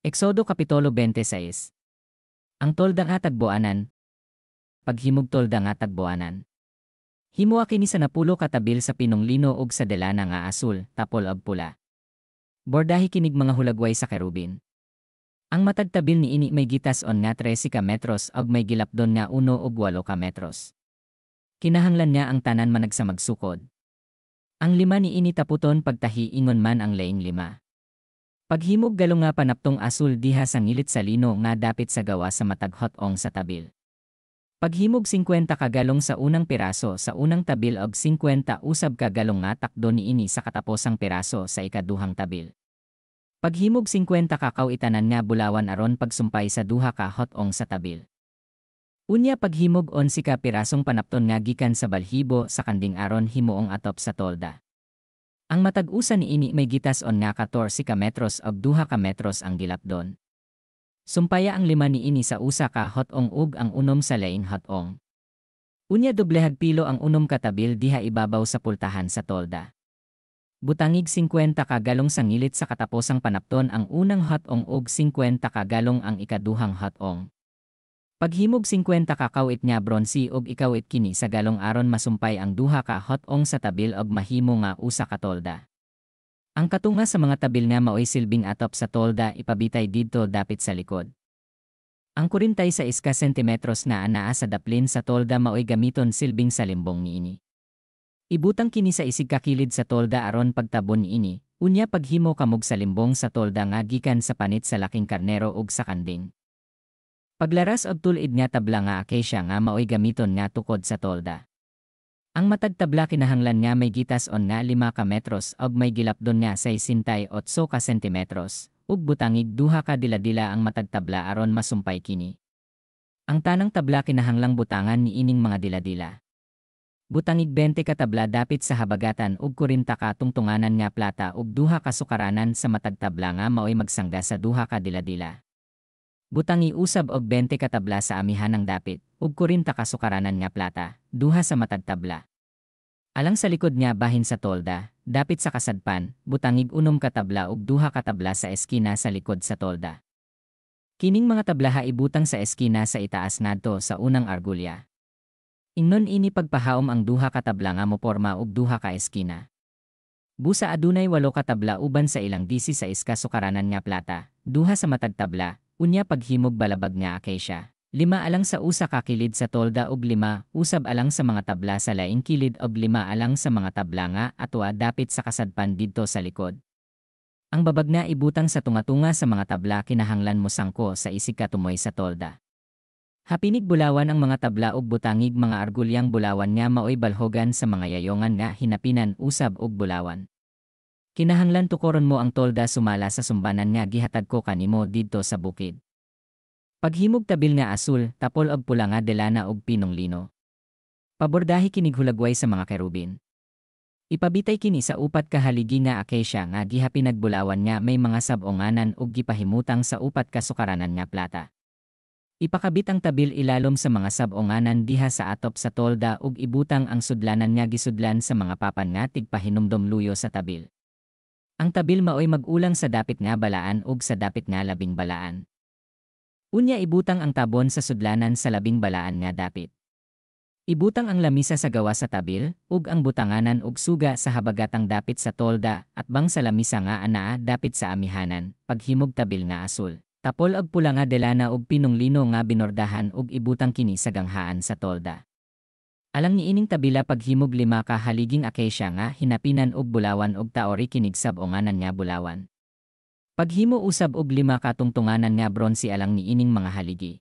Eksodo Kapitulo 26. Ang tolda nga tagboanan, paghimog tolda nga tagboanan. Himua kini sa napulo katabil sa pinonglino ug sa delana nga asul, tapol ag pula. Bordahi kinig mga hulagway sa kerubin. Ang matagtabil ni ini may gitas on nga 13 ka metros ag may gilapdon nga 1 ug 8 ka metros. Kinahanglan niya ang tanan managsamagsukod. Ang lima ni ini taputon pagtahi ingon man ang laing lima. Paghimog galong nga panaptong asul diha sa ngilit sa lino nga dapit sa gawa sa mataghot-ong sa tabil. Paghimog 50 kagalong sa unang piraso sa unang tabil og 50 usab kagalong nga takdo niini sa kataposang piraso sa ikaduhang tabil. Paghimog 50 kakaw itanan nga bulawan aron pagsumpay sa duha ka hot-ong sa tabil. Unya paghimog 11 ka pirasong panapton nga gikan sa balhibo sa kanding aron himuong atop sa tolda. Ang matag-usa ni ini may gitas on nga 14 ka metros og 2 ka metros ang gilapdon. Sumpaya ang lima ni ini sa usa ka hot-ong ug ang unom sa laing hot-ong. Unya doblehag pilo ang unom katabil diha ibabaw sa pultahan sa tolda. Butangig 50 kagalong sa ngilit sa kataposang panapton ang unang hot-ong ug 50 kagalong ang ikaduhang hot-ong. Paghimog 50 kakawit niya bronsi ug ikawit kini sa galong aron masumpay ang duha ka hot-ong sa tabil ug mahimo nga usa ka tolda. Ang katunga sa mga tabil nga maoy silbing atop sa tolda ipabitay didto dapit sa likod. Ang 46 ka sentimetros na anaa sa daplin sa tolda maoy gamiton silbing sa limbong niini. Ibutang kini sa isig kakilid sa tolda aron pagtabon niini, unya paghimo kamog sa limbong sa tolda nga gikan sa panit sa laking karnero ug sa kanding. Paglaras og tulid nga tabla nga acacia nga maoy gamiton nga tukod sa tolda. Ang matag tabla kinahanglan nga may gitas on nga 5 ka metros ug may gilapdon nga 68 ka sentimetros ug butangig duha ka diladila ang matag tabla aron masumpay kini. Ang tanang tabla kinahanglang butangan ni ining mga diladila. Butangig 20 ka tabla dapit sa habagatan ug 40 ka tungtunganan nga plata ug duha ka sukaranan sa matag tabla nga maoy magsangga sa duha ka diladila. Butangi usab og 20 ka tabla sa amihanang dapit, ug 40 ka sukaranan nga plata, duha sa matag tabla. Alang sa likod nga bahin sa tolda, dapit sa kasadpan, butangig 6 ka tabla ug duha ka tabla sa eskina sa likod sa tolda. Kining mga tablaha ibutang sa eskina sa itaas ngadto sa unang argulya. Ingnon ini pagpahaom ang duha ka tabla nga moporma og duha ka eskina. Busa adunay 8 ka tabla uban sa ilang 16 ka sukaranan nga plata, duha sa matag tabla. Unya paghimog balabag nga acacia. 5 alang sa usa ka kilid sa tolda ug 5 usab alang sa mga tabla sa laing kilid ug 5 alang sa mga tabla nga atwa dapit sa kasadpan didto sa likod. Ang babag na ibutang sa tunga-tunga sa mga tabla kinahanglan mo sangko sa isig ka tumoy sa tolda. Hapinig bulawan ang mga tabla ug butangig mga argulyang bulawan nga maoy balhogan sa mga yayongan nga hinapinan usab ug bulawan. Kinahanglan tukoron mo ang tolda sumala sa sumbanan nga gihatag ko kanimo didto sa bukid. Paghimog tabil nga asul, tapol og pula nga delana ug pinonglino. Pabordahi kinig hulagway sa mga kerubin. Ipabitay kini sa upat ka haligi nga acacia nga gihapinagbulawan nga may mga sabonganan ug gipahimutang sa upat ka sukaranan nga plata. Ipakabit ang tabil ilalom sa mga sabonganan diha sa atop sa tolda ug ibutang ang sudlanan nga gisudlan sa mga papan nga tigpahinumdom luyo sa tabil. Ang tabil maoy mag-ulang sa dapit nga balaan ug sa dapit nga labing balaan. Unya ibutang ang tabon sa sudlanan sa labing balaan nga dapit. Ibutang ang lamisa sa gawa sa tabil ug ang butanganan ug suga sa habagatang dapit sa tolda at bang sa lamisa nga anaa dapit sa amihanan, paghimog tabil nga asul. Tapol og pula nga delana ug pinonglino nga binordahan ug ibutang kini sa ganghaan sa tolda. Alang niining tabila paghimog 5 ka haliging acacia nga hinapinan og bulawan og taori kinig sabonganan nga bulawan. Paghimo usab og 5 ka tungtunganan nga bronsi alang niining mga haligi.